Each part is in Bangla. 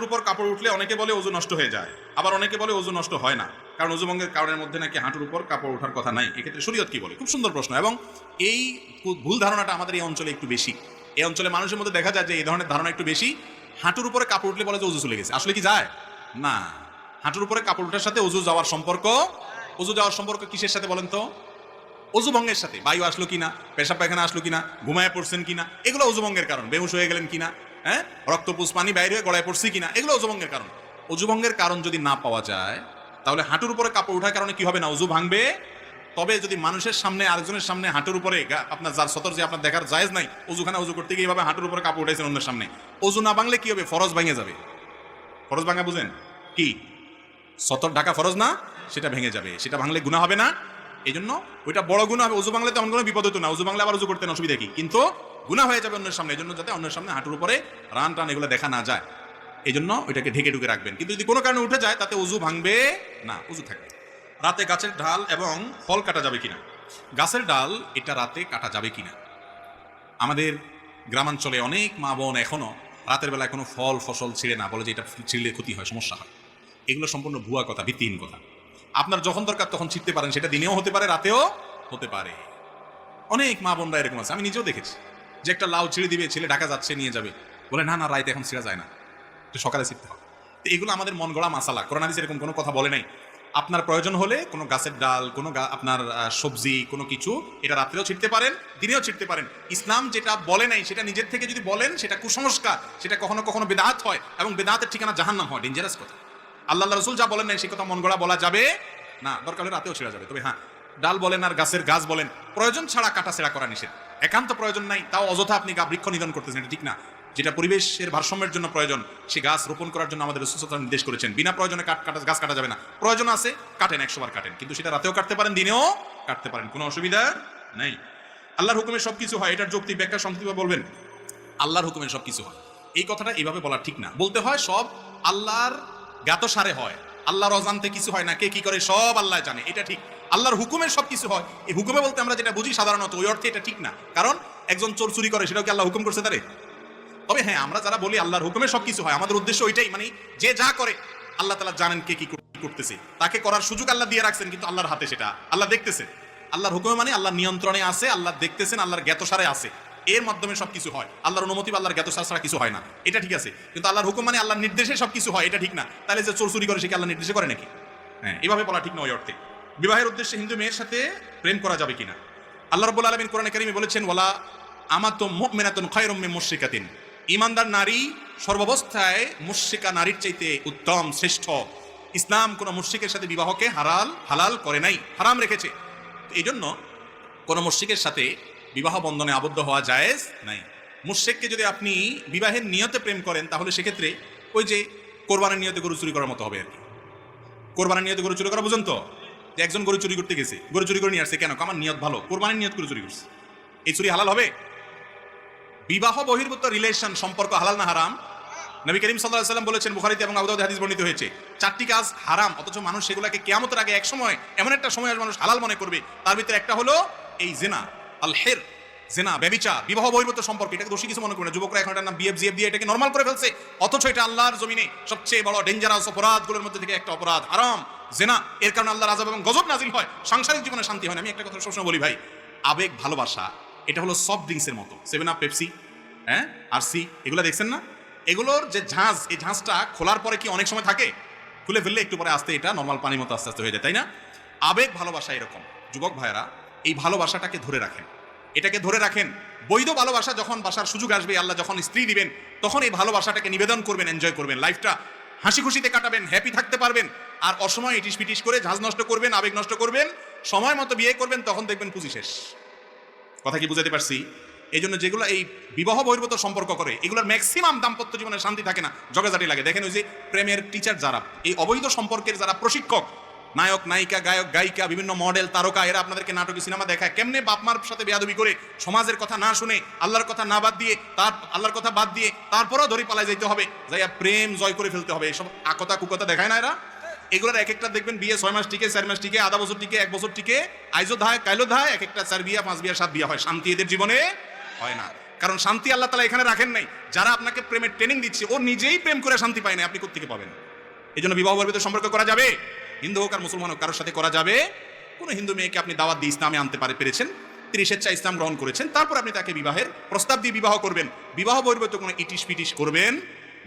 হাঁটুর উপর কাপড় উঠলে অনেকে বলে ওযু নষ্ট হয়ে যায়, আবার অনেকে বলে ওযু নষ্ট হয় না, কারণ ওযু ভঙ্গের কারণের মধ্যে নাকি হাঁটুর উপর কাপড় ওঠার কথা নাই। এক্ষেত্রে শরীয়ত কি বলে? খুব সুন্দর প্রশ্ন, এবং এই ভুল ধারণাটা আমাদের এই অঞ্চলে একটু বেশি। এই অঞ্চলে মানুষের মধ্যে দেখা যায় যে এই ধরনের ধারণা একটু বেশি। হাঁটুর উপরে কাপড় উঠলে বলে যে ওযু চলে গেছে। আসলে কি যায় না? হাঁটুর উপরে কাপড় ওঠার সাথে ওযু যাওয়ার সম্পর্ক, ওযু যাওয়ার সম্পর্ক কিসের সাথে বলেন তো? ওযু ভঙ্গের সাথে। বায়ু আসলো কিনা, পেশাব পায়খানা আসলো কিনা, ঘুমায় পড়ছেন কিনা, এগুলো ওযু ভঙ্গের কারণ। বেহুশ হয়ে গেলেন কিনা, হ্যাঁ, রক্তপুষ পানি বাইরে হয়ে গলায় পড়ছে কিনা, এগুলো ওযু ভঙ্গের কারণ। ওযু ভঙ্গের কারণ যদি না পাওয়া যায়, তাহলে হাঁটুর উপরে কাপড় ওঠার কারণে কি হবে না? ওযু ভাঙবে। তবে যদি মানুষের সামনে, আরেকজনের সামনে হাঁটুর উপরে আপনার যার সতর যে আপনার দেখার জায়েজ নাই, ওযুখানা ওযু করতে গিয়ে এইভাবে হাঁটুর উপরে কাপড় উঠাইছেন অন্যের সামনে, ওযু না ভাঙলে কি হবে? ফরজ ভেঙে যাবে। ফরজ ভাঙা বুঝেন কি? সতর ঢাকা ফরজ না, সেটা ভেঙে যাবে। সেটা ভাঙলে গুনাহ হবে না। এই জন্য ওইটা বড় গুনাহ হবে। ওযু ভাঙলে তেমন কোনো বিপদ হতো না। ওযু ভাঙলে আবার ওযু করতে অসুবিধা কি? কিন্তু গুনাহ হয়ে যাবে অন্যের সামনে। এই জন্য যাতে অন্যের সামনে হাঁটুর উপরে রান টান এগুলো দেখা না যায়, এই জন্য ওইটাকে ঢেকে ঢুকে রাখবেন। কিন্তু যদি কোনো কারণে উঠে যায়, তাতে ওযু ভাঙবে না, ওযু থাকবে। রাতে গাছের ডাল এবং ফল কাটা যাবে কিনা? গাছের ডাল এটা রাতে কাটা যাবে কিনা? আমাদের গ্রামাঞ্চলে অনেক মা বোন এখনো রাতের বেলায় কোনো ফল ফসল ছিঁড়ে না, বলে যে এটা ছিঁড়লে ক্ষতি হয়, সমস্যা হয়। এগুলো সম্পূর্ণ ভুয়া কথা, ভিত্তিহীন কথা। আপনার যখন দরকার তখন ছিঁড়তে পারেন, সেটা দিনেও হতে পারে, রাতেও হতে পারে। অনেক মা বোনরা এরকম আছে, আমি নিজেও দেখেছি, যে একটা লাউ ছিঁড়ে দিবে, ছেলে ঢাকা যাচ্ছে নিয়ে যাবে, বলে না না রাইতে এখন ছিঁড়া যায় না, তো সকালে ছিঁড়তে হবে। তো এগুলো আমাদের মন গড়া মাসালা। কোরআন হাদিসে এরকম কোনো কথা বলে নাই। আপনার প্রয়োজন হলে কোনো গাছের ডাল, কোনো আপনার সবজি, কোনো কিছু, এটা রাত্রেও ছিঁড়তে পারেন, দিনেও ছিঁড়তে পারেন। ইসলাম যেটা বলে নাই সেটা নিজের থেকে যদি বলেন, সেটা কুসংস্কার, সেটা কখনো কখনো বেদাত হয়, এবং বেদাতের ঠিকানা জাহান্নাম হয়। ডেঞ্জারাস কথা। আল্লাহ রসুল যা বলেন নাই সে কথা মন গড়া বলা যাবে না। দরকার হলে রাতেও ছিঁড়া যাবে। তবে হ্যাঁ, ডাল বলেন আর গাছের গাছ বলেন, প্রয়োজন ছাড়া কাটা ছেঁড়া করা নিষেধ। একান্ত প্রয়োজন নাই, তাও অযথা আপনি বৃক্ষ নিধন করতেছেন, এটা ঠিক না। যেটা পরিবেশের ভারসাম্যের জন্য প্রয়োজন, সে গাছ রোপণ করার জন্য আমাদের রাসূল সাল্লাল্লাহু আলাইহি ওয়াসাল্লাম নির্দেশ করেছেন। বিনা প্রয়োজনে গাছ কাটা যাবে না। প্রয়োজন আছে, কাটেন, 100 বার কাটেন, কিন্তু সেটা রাতেও কাটতে পারেন, দিনেও কাটতে পারেন, কোনো অসুবিধা নাই। আল্লাহর হুকুমে সবকিছু হয়, এটার যৌক্তিক ব্যাখ্যা সংক্ষিপ্তভাবে বলবেন। আল্লাহর হুকুমে সবকিছু হয়, এই কথাটা এইভাবে বলা ঠিক না। বলতে হয় সব আল্লাহর জ্ঞাতসারে হয়, আল্লাহর অজান্তে কিছু হয় না। কে কি করে সব আল্লাহ জানে, এটা ঠিক। আল্লাহর হুকুমের সবকিছু হয়, এই হুকুমে বলতে আমরা যেটা বুঝি সাধারণত, ওই অর্থে এটা ঠিক না। কারণ একজন চোর চুরি করে, সেটাও কি আল্লাহ হুকুম করছে তারে? তবে হ্যাঁ, আমরা যারা বলি আল্লাহর হুকুমে সবকিছু হয়, আমাদের উদ্দেশ্য ওইটাই, মানে যে যা করে আল্লাহ তাআলা জানেন কে কি করতেছে, তাকে করার সুযোগ আল্লাহ দিয়ে রাখছেন, কিন্তু আল্লাহর হাতে সেটা আল্লাহ দেখতেছেন। আল্লাহর হুকুমে মানে আল্লাহর নিয়ন্ত্রণে আছে, আল্লাহ দেখতেছেন, আল্লাহর জ্ঞাতসারে আছে, এর মাধ্যমে সবকিছু হয়। আল্লাহর অনুমতি বা আল্লাহর জ্ঞাতসার ছাড়া কিছু হয় না, এটা ঠিক আছে। কিন্তু আল্লাহর হুকুম মানে আল্লাহর নির্দেশে সবকিছু হয়, এটা ঠিক না। তাহলে যে চোর চুরি করে সে কি আল্লাহর নির্দেশে করে নাকি? হ্যাঁ, এভাবে বলা ঠিক না ওই অর্থে। বিবাহের উদ্দেশ্যে হিন্দু মেয়ের সাথে প্রেম করা যাবে কিনা? আল্লাহ রাব্বুল আলামিন কোরআনে কারীমে বলেছেন, ওয়ালা আমাতুম মুমিনাতুন খায়রুম মিন মুশরিকাতিন। ঈমানদার নারী সর্বাবস্থায় মুশরিকা নারীর চাইতে উত্তম, শ্রেষ্ঠ। ইসলাম কোন মুশরিকের সাথে বিবাহকে হালাল করে নাই, হারাম রেখেছে। এই জন্য কোন মুশরিকের সাথে বিবাহ বন্ধনে আবদ্ধ হওয়া জায়েজ নাই। মুশরিককে যদি আপনি বিবাহের নিয়তে প্রেম করেন, তাহলে সেক্ষেত্রে ওই যে কোরবানের নিয়তে গরু চুরি করার মতো হবে আর কি। কোরবানের নিয়তে গরু চুরি করা বুঝুন তো, যে একজন গরু চুরি করতে গেছে, গরু চুরি করে নিয়ে আসছে, কেন? আমার নিয়ত ভালো, কোরবানের নিয়ত করে চুরি করছে, এই চুরি হালাল হবে? বিবাহ বহির্ভূত রিলেশন, সম্পর্ক হালাল না হারাম? নবী করিম সাল্লাল্লাহু আলাইহি ওয়াসাল্লাম বলেছেন, বুখারীতে এবং আবু দাউদে হাদিস বর্ণিত হয়েছে, 4টি কাজ হারাম, অথচ মানুষ সেগুলোকে কিয়ামতের আগে এক সময়, এমন একটা সময় মানুষ হালাল মনে করবে। তার ভিতরে একটা হলো এই জিনা, আল হির, জিনা, ব্যভিচার, বিবাহ বহির্ভূত সম্পর্ক। এটাকে দোষী কিছু মনে করে না। যুবকরা এখন এটার নাম বিএফ জিএফ দিয়ে এটাকে নরমাল করে ফেলছে, অথচ এটা আল্লাহর জমিনে সবচেয়ে বড় ডেঞ্জারাস অপরাধগুলোর মধ্যে থেকে একটা অপরাধ, হারাম, জিনা। এর কারণে আল্লাহর আযাব এবং গজব নাজিল হয়, সাংসারিক জীবনে শান্তি হয় না। আমি একটা কথা সবসময় বলি ভাই, আবেগ ভালোবাসা এটা হলো সফট ড্রিঙ্কসের মতো। 7 আপ, পেপসি, হ্যাঁ, আরসি, এগুলো দেখছেন না? এগুলোর যে ঝাঁজ, এই ঝাঁজটা খোলার পরে কি অনেক সময় থাকে? খুলে ফেললে একটু পরে আস্তে এটা নর্মাল পানির মতো আস্তে আস্তে হয়ে যায়, তাই না? আবেগ ভালোবাসা এরকম। যুবক ভাইয়েরা, এই ভালোবাসাটাকে ধরে রাখেন, এটাকে ধরে রাখেন। বৈধ ভালোবাসা যখন বাসার সুযোগ আসবে, আল্লাহ যখন স্ত্রী দিবেন, তখন এই ভালোবাসাটাকে নিবেদন করবেন, এনজয় করবেন, লাইফটা হাসি খুশিতে কাটাবেন, হ্যাপি থাকতে পারবেন। আর অসময় ইটিস পিটিস করে ঝাঁজ নষ্ট করবেন, আবেগ নষ্ট করবেন, সময় মতো বিয়ে করবেন, তখন দেখবেন পুঁজি শেষ। কথা কি বুঝাতে পারছি? এই জন্য যেগুলো এই বিবাহ বহির্ভূত সম্পর্ক করে, এগুলোর ম্যাক্সিমাম দাম্পত্য জীবনে শান্তি থাকে না, ঝগড়াঝাটি লাগে। দেখেন ওই যে প্রেমের টিচার যারা, এই অবৈধ সম্পর্কের যারা প্রশিক্ষক, নায়ক নায়িকা, গায়ক গায়িকা, বিভিন্ন মডেল তারকা, এরা আপনাদেরকে নাটকে সিনেমা দেখায় কেমনে বাপ মার সাথে বেয়াদবি করে, সমাজের কথা না শুনে, আল্লাহর কথা না বাদ দিয়ে, আল্লাহর কথা বাদ দিয়ে তারপরেও ধরে পালায় যাইতে হবে, যাইয়া প্রেম জয় করে ফেলতে হবে। এসব আকতা কুকতা দেখায় না এরা। এগুলোর এক একটা দেখবেন বিয়ে 6 মাস টিকে, 4 মাস টিকে, আধা বছর টিকে, 1 বছর টিকে, আইজো ধায় কাইলো ধায়, এক একটা 4 বিয়া 5 বিয়া 7 বিয়া হয়। শান্তি এদের জীবনে হয় না। কারণ শান্তি আল্লাহ তাআলা এখানে রাখেন নাই। যারা আপনাকে প্রেমের ট্রেনিং দিচ্ছে ও নিজেই প্রেম করে শান্তি পায় না, আপনি কোত্থেকে পাবেন? এই জন্য বিবাহ বহির্ভূত সম্পর্ক করা যাবে? হিন্দু হোক আর মুসলমান হোক, কারোর সাথে করা যাবে? কোনো হিন্দু মেয়েকে আপনি দাওয়াত দিয়ে ইসলামে আনতে পেরেছেন, তিনি স্বেচ্ছায় ইসলাম গ্রহণ করেছেন, তারপর আপনি তাকে বিবাহের প্রস্তাব দিয়ে বিবাহ করবেন। বিবাহ বহির্ভূত কোনো ইটিশ পিটিশ করবেন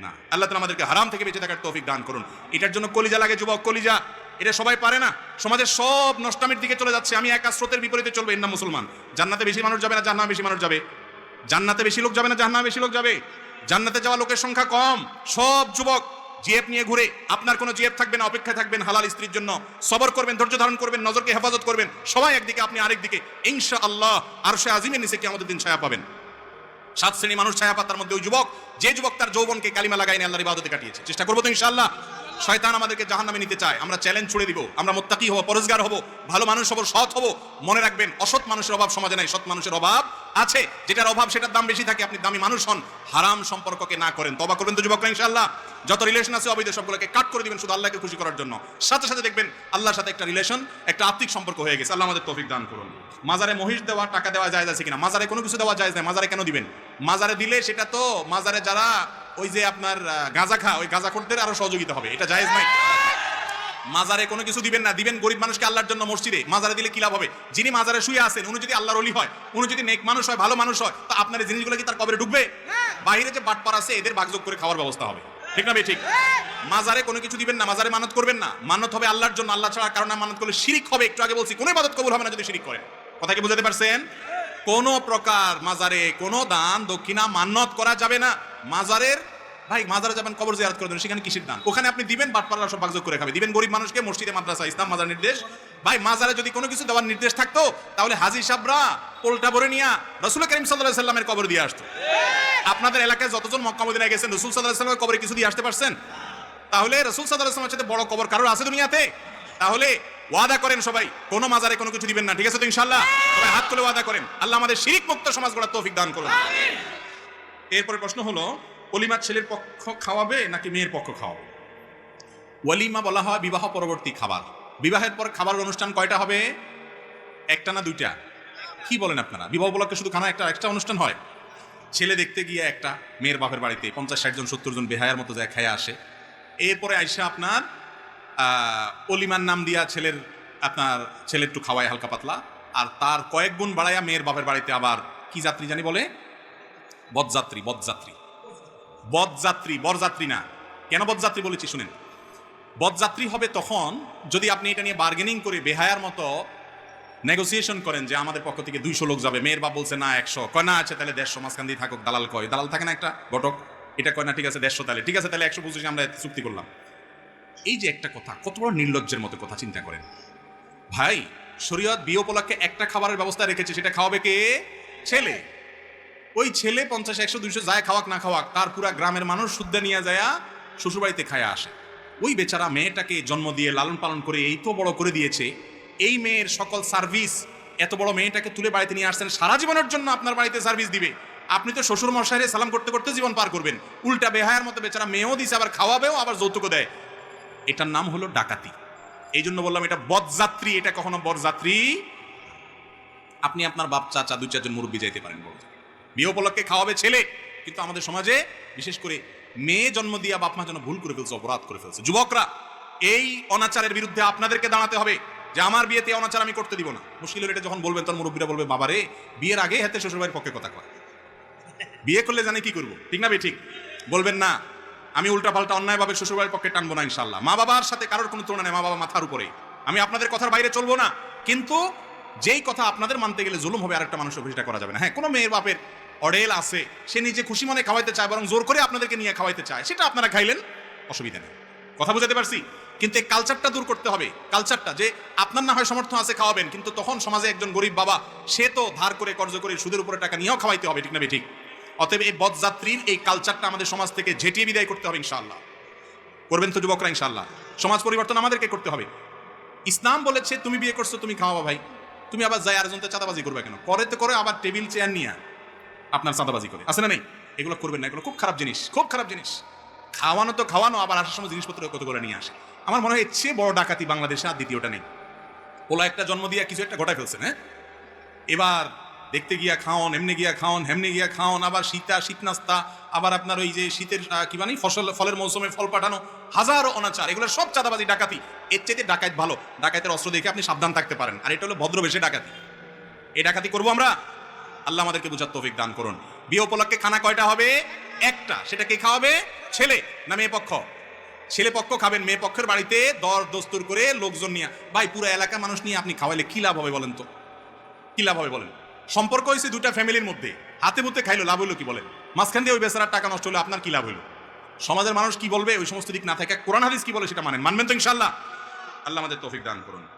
না। আল্লাহ তাআলা আমাদেরকে হারাম থেকে বেঁচে থাকার তৌফিক দান করুন। এটার জন্য কলিজা লাগে যুবক, কলিজা। এটা সবাই পারে না। সমাজের সব নষ্টামির দিকে চলে যাচ্ছে। আমি একা স্রোতের বিপরীতে চলবে, এর নাম মুসলমান। জান্নাতে বেশি মানুষ যাবে না জাহান্নামে বেশি মানুষ যাবে? জান্নাতে বেশি লোক যাবে না জাহান্নামে বেশি লোক যাবে? জান্নাতে যাওয়া লোকের সংখ্যা কম। সব যুবক জিএফ নিয়ে ঘুরে, আপনার কোনো জিএফ থাকবে না, অপেক্ষায় থাকবেন হালাল স্ত্রীর জন্য। সবর করবেন, ধৈর্য ধারণ করবেন, নজরকে হেফাজত করবেন। সবাই একদিকে, আপনি আরেক দিকে। ইনশাআল্লাহ আরশে আজিমের নিচে কিয়ামতের দিন ছায়া পাবেন। 7 শ্রেণী মানুষ ছায়া পাতার মধ্যে ওই যুবক, যে যুবক তার যৌবনকে কালিমা লাগাইনি আল্লাহর ইবাদতে কাটিয়েছে। চেষ্টা করবো তো ইনশাআল্লাহ। শয়তান আমাদেরকে জাহান্নামে নিতে চায়, আমরা চ্যালেঞ্জ ছুড়ে দিব। আমরা মুত্তাকি হব, পরেজগার হব, ভালো মানুষ হব, সৎ হব। মনে রাখবেন, অসৎ মানুষের অভাব সমাজে নাই, সৎ মানুষের অভাব আছে। যেটার অভাব সেটার দাম বেশি থাকে। আপনি দামি মানুষ হন, হারাম সম্পর্ককে না করেন। তওবা করবেন তো যুবকরা ইনশাআল্লাহ। যত রিলেশন আছে অবৈধ সবগুলোকে কাট করে দিবেন শুধু আল্লাহকে খুশি করার জন্য। সাথে সাথে দেখবেন আল্লাহর সাথে একটা রিলেশন, একটা আত্মিক সম্পর্ক হয়ে গেছে। আল্লাহ আমাদের তৌফিক দান করুন। মাজারে মহিষ দেওয়া, টাকা দেওয়া জায়েজ আছে কিনা? মাজারে কোনো কিছু দেওয়া জায়েজ নাই। মাজারে কেন দিবেন? মাজারে দিলে সেটা তো মাজারে যারা ওই যে আপনার গাঁজা খা, ওই গাঁজাখোরদের আরো সহযোগিতা হবে, এটা জায়েজ নাই। মাজারে কোনো কিছু দিবেন না, দিবেন গরিব মানুষকে আল্লাহর জন্য মসজিদে। মাজারে দিলে কি লাভ হবে? যিনি মাজারে শুয়ে আছেন উনি যদি আল্লাহর ওলি হয়, উনি যদি নেক মানুষ হয়, ভালো মানুষ হয়, তো আপনার এই জিনিসগুলো কি তার কবরে ঢুকবে? বাইরে যে বাটপার আছে এদের ভাগযোগ করে খাওয়ার ব্যবস্থা হবে, ঠিক না? ঠিক। মাজারে কোনো কিছু দিবেন না, মাজারে মানত করবেন না। মানত হবে আল্লাহর জন্য, আল্লাহ ছাড়া কারণে মানত করলে শিরিক হবে। একটু আগে বলছি কোনো ইবাদত কবুল হবে না যদি শিরিক করেন। কথা কি বুঝাতে পারছেন? কোনো প্রকার মাজারে কোনো দান দক্ষিণা মান্নত করা যাবে না। মাজারের ভাই, মাজারে যাবেন কবর জিয়ারত করে দেন, সেখানে কিসের দান? ওখানে আপনি দিবেন, বাটপাররা সব ভাগযোগ করে খাবে। দিবেন গরিব মানুষকে, মসজিদে, মাদ্রাসা, ইসলাম মাজার নির্দেশ। ভাই মাজারে যদি কোনো কিছু দেওয়ার নির্দেশ থাকতো তাহলে হাজী সাহেবরা পোলটা ভরে নিয়ে রাসূল করিম সাল্লাল্লাহু আলাইহি সাল্লামের কবর দিয়ে আসতো। আপনাদের এলাকায় যতজন মক্কা মদিনায় গেছেন রাসূল সাল্লাল্লাহু আলাইহি সাল্লামের কবরে কিছু দিয়ে আসতে পারছেন? তাহলে রাসূল সাল্লাল্লাহু আলাইহি সাল্লামের সাথে বড় কবর কারোর আছে দুনিয়াতে? তাহলে ওয়াদা করেন সবাই কোনো মাজারে কোনো কিছু দিবেন না, ঠিক আছে তো ইনশাআল্লাহ? সবাই হাত তুলে ওয়াদা করেন। আল্লাহ আমাদের শিরিক মুক্ত সমাজ গড়ার তৌফিক দান করুন। এরপরে প্রশ্ন হলো, ওলিমা ছেলের পক্ষ খাওয়াবে নাকি মেয়ের পক্ষ খাওয়াবে? ওলিমা বলা হয় বিবাহ পরবর্তী খাবার। বিবাহের পর খাবার অনুষ্ঠান কয়টা হবে? একটা না দুইটা? কি বলেন আপনারা? বিবাহ উপলক্ষে শুধু খানা একটা অনুষ্ঠান হয়? ছেলে দেখতে গিয়ে একটা মেয়ের বাপের বাড়িতে 50-60 জন 70 জন বেহায়ার মতো যায় খায়া আসে। এরপরে আইসা আপনার অলিমার নাম দিয়া ছেলে একটু খাওয়ায় হালকা পাতলা, আর তার কয়েক গুণ বাড়াইয়া মেয়ের বাপের বাড়িতে আবার কি যাত্রী জানি বলে, বরযাত্রী। বরযাত্রী না। কেন বরযাত্রী বলেছি শুনেন। বরযাত্রী হবে তখন যদি আপনি এটা নিয়ে বার্গেনিং করে বেহায়ার মতো নেগোসিয়েশন করেন যে আমাদের পক্ষ থেকে 200 লোক যাবে, মেয়ের বাপ বলছে না 100, কয় না আছে তাহলে 150, মাঝখান দিয়ে থাকুক, দালাল কয়, দালাল থাকে না একটা ঘটক, এটা কয় না ঠিক আছে 150, তাহলে ঠিক আছে তাহলে 125 আমরা চুক্তি করলাম। এই যে একটা কথা, কত বড় নির্লজ্জের মতো কথা, চিন্তা করেন ভাই। শরীয়ত বিয়ে উপলক্ষে একটা খাবারের ব্যবস্থা রেখেছে, সেটা খাওয়াবে কে? ছেলে। ওই ছেলে 50, 100, 200 যায় খাওয়াক না খাওয়াক, তার পুরা গ্রামের মানুষ শুদ্ধা নিয়ে যায় শ্বশুরবাড়িতে খায়া আসে। ওই বেচারা মেয়েটাকে জন্ম দিয়ে লালন পালন করে এই তো বড় করে দিয়েছে, এই মেয়ের সকল সার্ভিস, এত বড় মেয়েটাকে তুলে বাড়িতে নিয়ে আসছেন, সারা জীবনের জন্য আপনার বাড়িতে সার্ভিস দিবে। আপনি তো শ্বশুর মশাইরে সালাম করতে করতে জীবন পার করবেন, উল্টা বেহায়ার মতো বেচারা মেয়েও দিছে, আবার খাওয়াবেও, আবার যৌতুকও দেয়। এটার নাম হলো ডাকাতি। এই জন্য বললাম এটা বরযাত্রী, এটা কখনো বরযাত্রী। আপনি আপনার বাপ, চাচা, 2-4 জন মুরব্বী যাইতে পারেন বিয়ে উপলক্ষে খাওয়াবে ছেলে, কিন্তু আমাদের সমাজে বিশেষ করে মেয়ে জন্ম দিয়া বাপ মা যেন ভুল করে ফেলছে, অপরাধ করে ফেলছে। যুবকরা, এই অনাচারের বিরুদ্ধে আপনাদেরকে দাঁড়াতে হবে যে আমার বিয়েতে অনাচার আমি করতে দিব না। মুশকিল হলে এটা যখন বলবেন তখন মুরব্বীরা বলবে বাবারে বিয়ের আগে হাতে শ্বশুরবাড়ির পক্ষে কথা কয়, বিয়ে করলে জানি কি করবো, ঠিক না? ঠিক বলবেন না। আমি উল্টা পাল্টা অন্যায়ভাবে শ্বশুরবাড়ির পক্ষে টানবো না ইনশাল্লাহ। মা বাবার সাথে কারোর কোনো তুলনা নেই, মা বাবা মাথার উপরে। আমি আপনাদের কথার বাইরে চলবো না, কিন্তু যেই কথা আপনাদের মানতে গেলে জুলুম হবে আরেকটা মানুষের সেটা করা যাবে না। হ্যাঁ, কোনো মেয়ের বাপের অডেল আছে, সে নিজে খুশি মনে খাওয়াইতে চায়, বরং জোর করে আপনাদেরকে নিয়ে খাওয়াইতে চায়, সেটা আপনারা খাইলেন, অসুবিধা নেই। কথা বুঝাতে পারছি? কিন্তু এই কালচারটা দূর করতে হবে। কালচারটা যে আপনার না হয় সমর্থ আছে খাওয়াবেন, কিন্তু তখন সমাজে একজন গরিব বাবা, সে তো ধার করে কর্জ করে সুদের উপরে টাকা নিয়েও খাওয়াইতে হবে, ঠিক না? ঠিক। অতএব এই বদযাত্রীর এই কালচারটা আমাদের সমাজ থেকে ঝেঁটিয়ে বিদায় করতে হবে ইনশাআল্লাহ। করবেন তো যুবকরা ইনশাআল্লাহ? সমাজ পরিবর্তন আমাদেরকে করতে হবে। ইসলাম বলেছে তুমি বিয়ে করছো তুমি খাওয়াবা ভাই, তুমি আবার যাই আরেকজনকে চাঁদাবাজি করবে কেন? করে তো করে আবার টেবিল চেয়ার নিয়ে আপনার চাঁদাবাজি করে, আছে না নেই? এগুলো করবেন না, এগুলো খুব খারাপ জিনিস, খুব খারাপ জিনিস। খাওয়ানো তো খাওয়ানো, আবার আসার সময় জিনিসপত্র কত করে নিয়ে আসে। আমার মনে হয় এর চেয়ে বড় ডাকাতি বাংলাদেশে আর দ্বিতীয়টা নেই। ওলা একটা জন্ম দিয়ে কিছু একটা ঘটায় ফেলছেন। হ্যাঁ, এবার দেখতে গিয়া খাওন, এমনি গিয়া খাওন, হেমনি গিয়া খাওন, আবার শীত নাস্তা, আবার আপনার ওই যে শীতের কি মানে ফলের মৌসুমে ফল পাঠানো, হাজারো অনাচার, এগুলো সব চাঁদাবাজি ডাকাতি। এর চাইতে ডাকাত ভালো, ডাকাতের অস্ত্র দেখে আপনি সাবধান থাকতে পারেন। আর এটা হলো ভদ্রবেশে ডাকাতি। এই ডাকাতি করবো আমরা? আল্লাহ আমাদেরকে বুঝার তৌফিক দান করুন। বিয়ে উপলক্ষে খানা কয়টা হবে? একটা। সেটা কে খাওয়াবে? ছেলে না মেয়ে পক্ষ? ছেলে পক্ষ খাবেন, মেয়ে পক্ষের বাড়িতে দর দস্তুর করে লোকজন নিয়ে। ভাই, পুরো এলাকার মানুষ নিয়ে আপনি খাওয়াইলে কি লাভ হবে বলেন তো? কি লাভ হবে বলেন? সম্পর্ক হয়েছে দুটা ফ্যামিলির মধ্যে, হাতে মুতে খাইলো, লাভ হইলো কি বলেন? মাঝখান দিয়ে ওই বেচারার টাকা নষ্ট হলো, আপনার কি লাভ হইলো? সমাজের মানুষ কি বলবে ওই সমস্ত দিক না থাকে, কোরআন হাদিস কি বলে সেটা মানবেন তো ইনশাআল্লাহ? আল্লাহ আমাদের তৌফিক দান করুন।